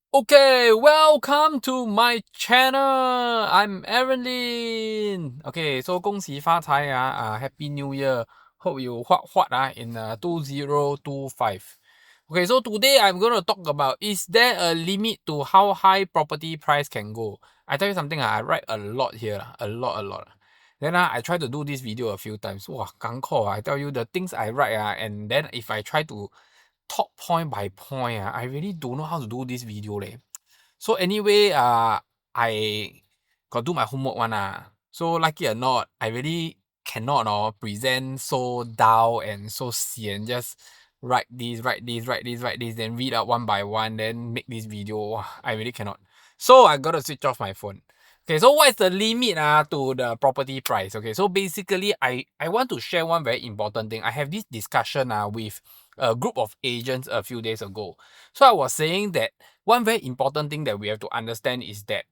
Okay, welcome to my channel. I'm Aaron Lin. Okay, so 恭喜发财Happy New Year. Hope you what in 2025. Okay, so today I'm going to talk about, is there a limit to how high property price can go? I tell you something, I write a lot here, a lot. Then I try to do this video a few times. Wow, 刚扣, I tell you the things I write and then if I try to talk point by point, I really don't know how to do this video leh. So anyway, I got do my homework one. So like it or not, I really cannot present so dull and so sian. Just write this, then read out one by one, then make this video. Wow, I really cannot. So I gotta switch off my phone. Okay, so what is the limit to the property price? Okay, so basically I want to share one very important thing. I have this discussion with a group of agents a few days ago. So I was saying that one very important thing that we have to understand is that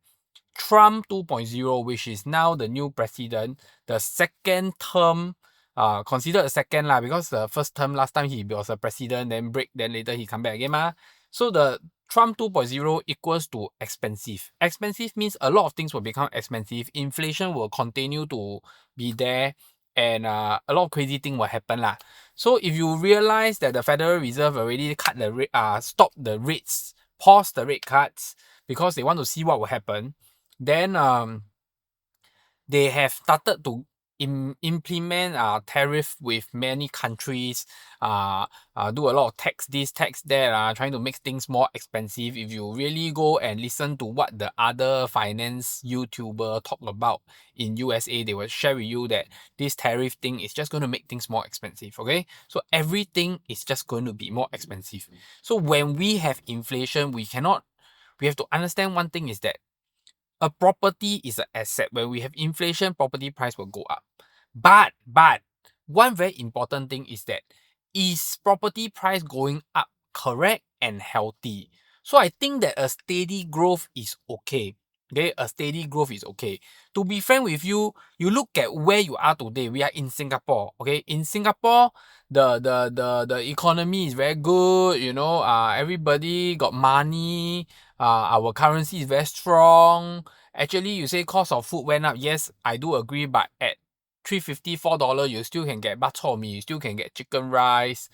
Trump 2.0, which is now the new president, the second term, considered a second because the first term last time he was a president, then break, then later he come back again So the Trump 2.0 equals to expensive. Expensive means a lot of things will become expensive. Inflation will continue to be there, and a lot of crazy thing will happen So if you realize that the Federal Reserve already cut the rate, stop the rates, pause the rate cuts because they want to see what will happen, then they have started to implement tariff with many countries, do a lot of tax this, tax that, trying to make things more expensive. If you really go and listen to what the other finance YouTuber talk about in USA, they will share with you that this tariff thing is just going to make things more expensive, okay? So everything is just going to be more expensive. So when we have inflation, we have to understand one thing is that a property is an asset. When we have inflation, property price will go up. But one very important thing is that, is property price going up correct and healthy? So I think that a steady growth is okay. Okay, a steady growth is okay. To be frank with you, you look at where you are today. We are in Singapore. Okay, in Singapore, the economy is very good. Everybody got money. Our currency is very strong. Actually, you say cost of food went up. Yes, I do agree, but at $3.50, $4, you still can get bak chor mee, you still can get chicken rice.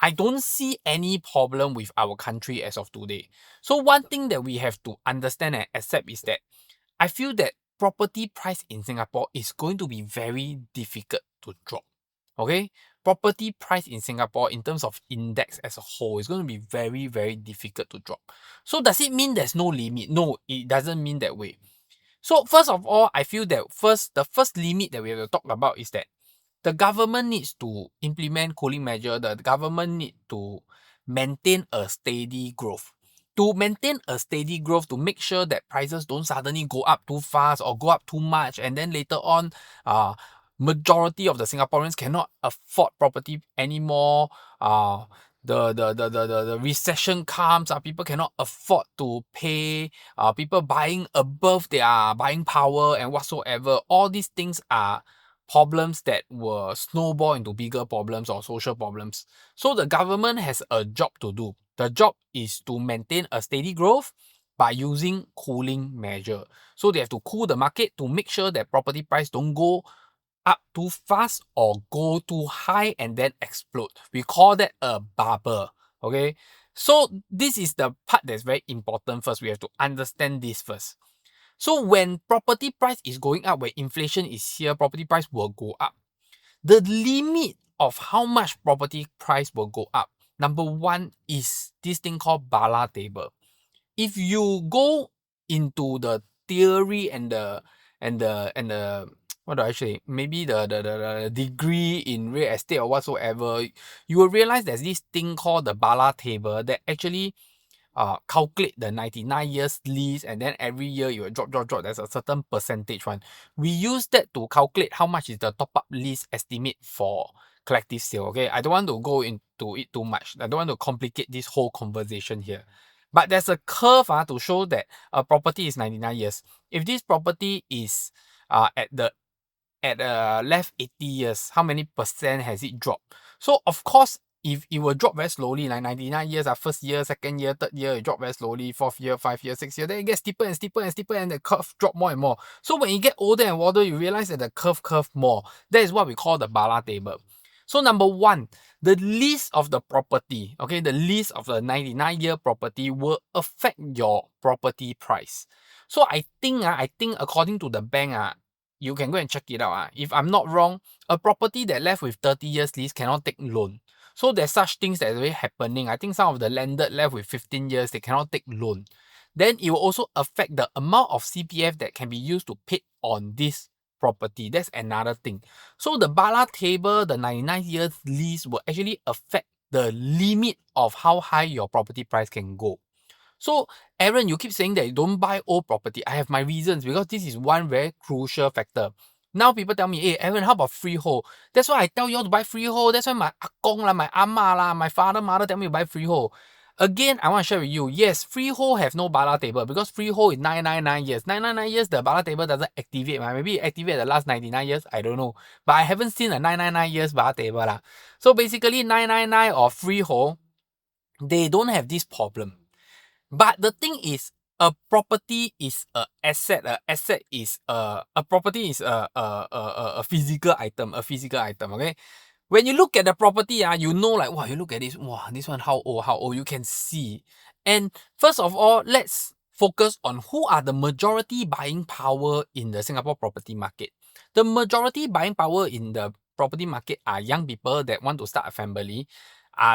I don't see any problem with our country as of today. So one thing that we have to understand and accept is that I feel that property price in Singapore is going to be very difficult to drop. Okay? Property price in Singapore in terms of index as a whole is going to be very, very difficult to drop. So does it mean there's no limit? No, it doesn't mean that way. So first of all, I feel that the first limit that we have to talk about is that the government needs to implement cooling measure. The government need to maintain a steady growth. To maintain a steady growth, to make sure that prices don't suddenly go up too fast or go up too much, and then later on, majority of the Singaporeans cannot afford property anymore. The recession comes, people cannot afford to pay, people buying above their buying power and whatsoever. All these things are problems that will snowball into bigger problems or social problems. So the government has a job to do. The job is to maintain a steady growth by using cooling measure. So they have to cool the market to make sure that property price don't go up too fast or go too high and then explode. We call that a bubble. Okay. So this is the part that's very important first. We have to understand this first. So when property price is going up, when inflation is here, property price will go up. The limit of how much property price will go up, number one, is this thing called Bala table. If you go into the theory and the what do I say? Maybe the degree in real estate or whatsoever, you will realize there's this thing called the Bala table that actually calculate the 99 years lease, and then every year you will drop. There's a certain percentage one. We use that to calculate how much is the top-up lease estimate for collective sale. Okay, I don't want to go into it too much. I don't want to complicate this whole conversation here. But there's a curve to show that a property is 99 years. If this property is at left 80 years, how many percent has it dropped? So of course, if it will drop very slowly, like 99 years, first year, second year, third year, it drop very slowly, fourth year, 5 year, 6 year, then it gets steeper and steeper and steeper, and the curve drop more and more. So when you get older and older, you realize that the curve more. That is what we call the Bala table. So number one, the lease of the property, okay, the lease of the 99-year property will affect your property price. So I think according to the bank, you can go and check it out. If I'm not wrong, a property that left with 30 years lease cannot take loan. So there's such things that are really happening. I think some of the landed left with 15 years, they cannot take loan. Then it will also affect the amount of CPF that can be used to pay on this property. That's another thing. So the Bala table, the 99 years lease will actually affect the limit of how high your property price can go. So Aaron, you keep saying that you don't buy old property. I have my reasons because this is one very crucial factor. Now people tell me, hey Aaron, how about freehold? That's why I tell you all to buy freehold. That's why my akong lah, my ama lah, my father, mother tell me to buy freehold. Again, I want to share with you, yes, freehold have no Bala table because freehold is 999 years. 999 years, the Bala table doesn't activate. Maybe it activate the last 99 years, I don't know. But I haven't seen a 999 years Bala table lah. So basically 999 or freehold, they don't have this problem. But the thing is, a property is a asset. A asset is a property is a physical item. A physical item. Okay. When you look at the property, you know, like, wow, you look at this, wow, this one how old, you can see. And first of all, let's focus on who are the majority buying power in the Singapore property market. The majority buying power in the property market are young people that want to start a family.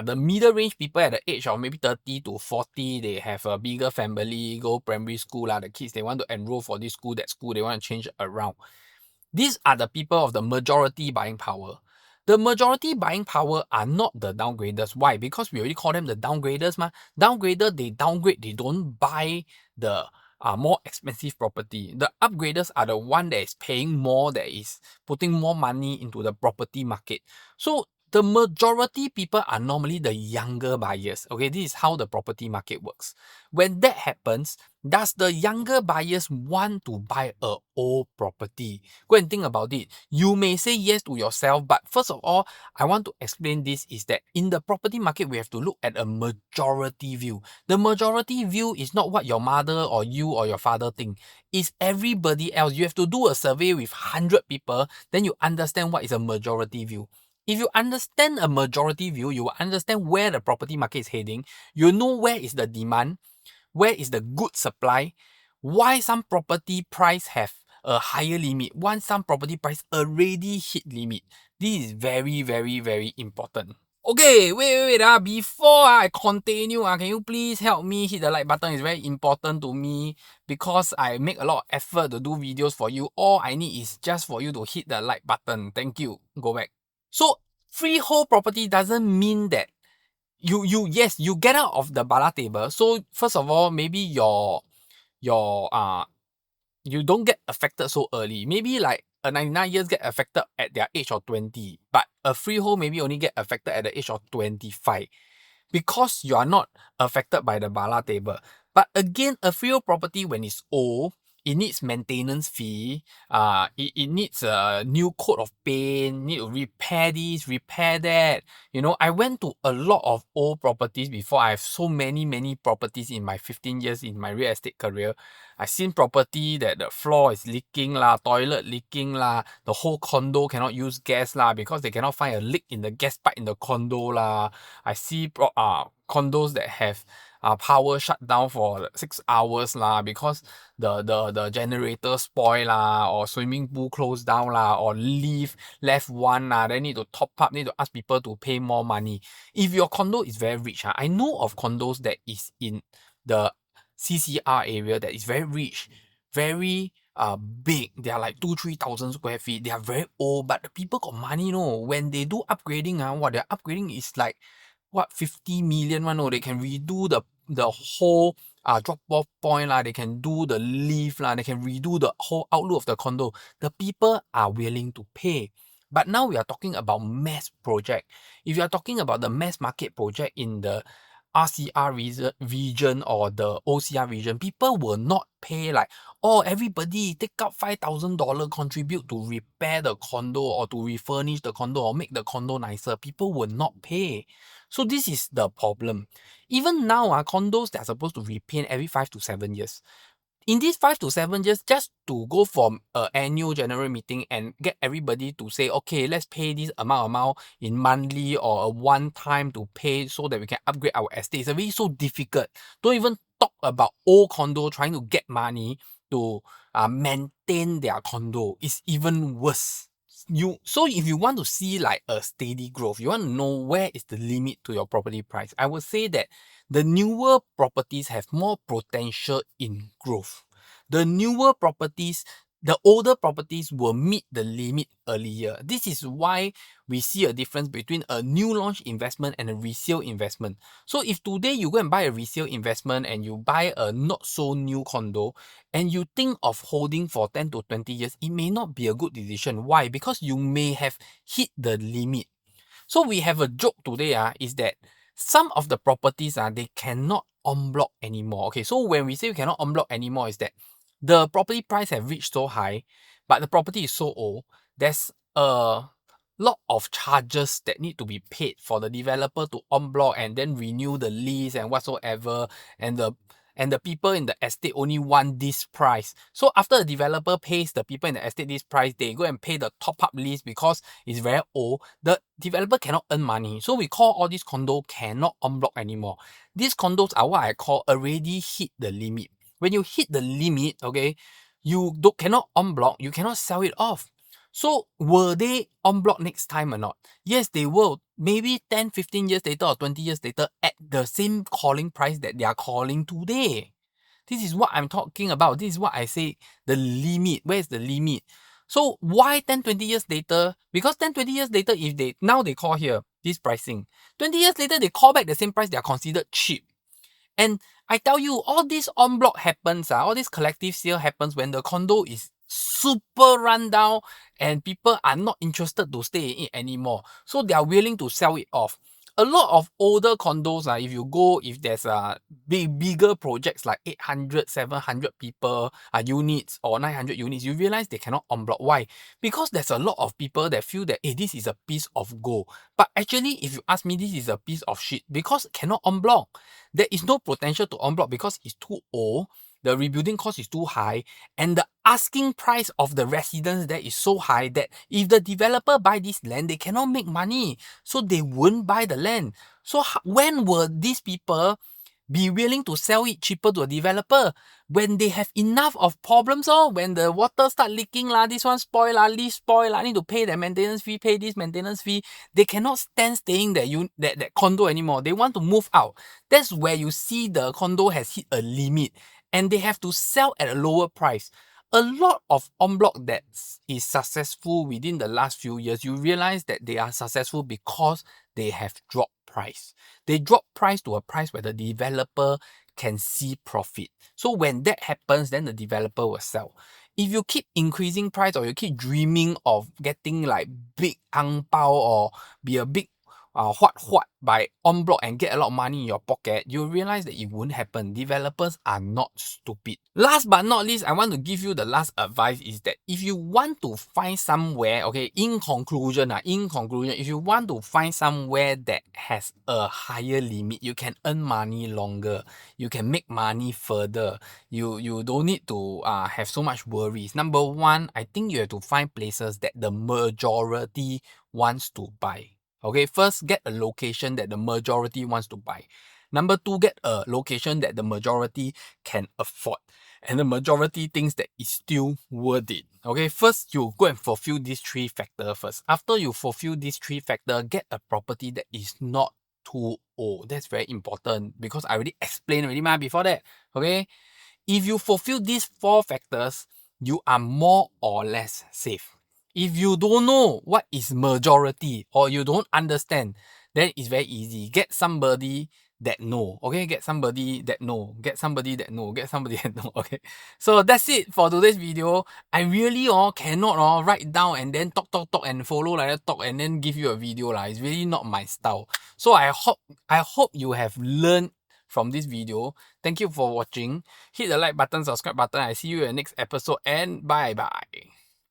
The middle range people at the age of maybe 30 to 40, they have a bigger family, go primary school, the kids, they want to enroll for this school, that school, they want to change around. These are the people of the majority buying power. The majority buying power are not the downgraders. Why? Because we already call them the downgraders. Downgraders, they downgrade, they don't buy the more expensive property. The upgraders are the one that is paying more, that is putting more money into the property market. So the majority people are normally the younger buyers. Okay, this is how the property market works. When that happens, does the younger buyers want to buy a old property? Go and think about it. You may say yes to yourself, but first of all, I want to explain this is that in the property market, we have to look at a majority view. The majority view is not what your mother or you or your father think. It's everybody else. You have to do a survey with 100 people, then you understand what is a majority view. If you understand a majority view, you will understand where the property market is heading. You know where is the demand, where is the good supply, why some property price have a higher limit, why some property price already hit limit. This is very, very, very important. Okay, wait, before I continue, can you please help me hit the like button? It's very important to me because I make a lot of effort to do videos for you. All I need is just for you to hit the like button. Thank you. Go back. So freehold property doesn't mean that you get out of the Bala table. So first of all, maybe you don't get affected so early. Maybe like a 99 years get affected at their age of 20, but a freehold maybe only get affected at the age of 25 because you are not affected by the Bala table. But again, a freehold property when it's old, it needs maintenance fee, it needs a new coat of paint, need to repair this, repair that. You know, I went to a lot of old properties before. I have so many properties in my 15 years in my real estate career. I seen property that the floor is leaking lah, toilet leaking lah, the whole condo cannot use gas lah because they cannot find a leak in the gas pipe in the condo lah. I see condos that have power shut down for 6 hours lah because the generator spoil lah, or swimming pool closed down lah, or lift left one lah, then need to top up, need to ask people to pay more money. If your condo is very rich, I know of condos that is in the CCR area that is very rich, very big. They are like 2,000-3,000 square feet. They are very old, but the people got money, when they do upgrading, their upgrading is like 50 million one. They can redo the whole drop off point lah, they can do the lift lah, they can redo the whole outlook of the condo. The people are willing to pay. But now we are talking about mass project. If you are talking about the mass market project in the RCR region or the OCR region, people will not pay like, oh, everybody take out $5,000 contribute to repair the condo or to refurnish the condo or make the condo nicer. People will not pay. So this is the problem. Even now, condos that are supposed to repaint every 5 to 7 years. In these 5 to 7 years, just to go from an annual general meeting and get everybody to say, okay, let's pay this amount in monthly or a one time to pay so that we can upgrade our estate. It's already so difficult. Don't even talk about old condo trying to get money to maintain their condo. It's even worse. So if you want to see like a steady growth, you want to know where is the limit to your property price, I would say that the newer properties have more potential in growth. The newer properties, the older properties will meet the limit earlier. This is why we see a difference between a new launch investment and a resale investment. So if today you go and buy a resale investment and you buy a not so new condo and you think of holding for 10 to 20 years, it may not be a good decision. Why? Because you may have hit the limit. So we have a joke today is that some of the properties they cannot en bloc anymore. Okay, so when we say we cannot en bloc anymore is that the property price have reached so high, but the property is so old, there's a lot of charges that need to be paid for the developer to en bloc and then renew the lease and whatsoever, and the people in the estate only want this price. So after the developer pays the people in the estate this price, they go and pay the top-up lease because it's very old. The developer cannot earn money. So we call all these condos cannot en bloc anymore. These condos are what I call already hit the limit. When you hit the limit, okay, you cannot en bloc, you cannot sell it off. So will they en bloc next time or not? Yes, they will. Maybe 10, 15 years later or 20 years later at the same calling price that they are calling today. This is what I'm talking about. This is what I say, the limit. Where is the limit? So why 10, 20 years later? Because 10, 20 years later, if they call here, this pricing. 20 years later, they call back the same price, they are considered cheap. And I tell you, all this en bloc happens, all this collective sale happens when the condo is super run down and people are not interested to stay in it anymore. So they are willing to sell it off. A lot of older condos, if there's bigger projects like 800, 700 people units or 900 units, you realize they cannot en bloc. Why? Because there's a lot of people that feel that, hey, this is a piece of gold. But actually, if you ask me, this is a piece of shit because cannot en bloc. There is no potential to en bloc because it's too old, the rebuilding cost is too high, and the asking price of the residents there is so high that if the developer buy this land, they cannot make money. So they won't buy the land. So when will these people be willing to sell it cheaper to a developer? When they have enough of problems, when the water start leaking, this one spoil, lease spoil, need to pay the maintenance fee, pay this maintenance fee. They cannot stand staying that condo anymore. They want to move out. That's where you see the condo has hit a limit and they have to sell at a lower price. A lot of en bloc that is successful within the last few years, you realize that they are successful because they have dropped price. They drop price to a price where the developer can see profit. So when that happens, then the developer will sell. If you keep increasing price or you keep dreaming of getting like big ang pao or be a big what by en bloc and get a lot of money in your pocket, you realize that it won't happen. Developers are not stupid. Last but not least, I want to give you the last advice is that if you want to find somewhere, okay, in conclusion, if you want to find somewhere that has a higher limit, you can earn money longer, you can make money further, you don't need to have so much worries. Number one, I think you have to find places that the majority wants to buy. Okay, first get a location that the majority wants to buy. Number two, get a location that the majority can afford. And the majority thinks that it's still worth it. Okay, first you go and fulfill these three factors first. After you fulfill these three factors, get a property that is not too old. That's very important because I already explained before that. Okay, if you fulfill these four factors, you are more or less safe. If you don't know what is majority or you don't understand, then it's very easy. Get somebody that know. Okay, get somebody that know. Get somebody that know. Get somebody that know. Okay. So that's it for today's video. I really cannot write down and then talk and follow like that talk and then give you a video lah. It's really not my style. So I hope you have learned from this video. Thank you for watching. Hit the like button, subscribe button. I see you in the next episode and bye bye.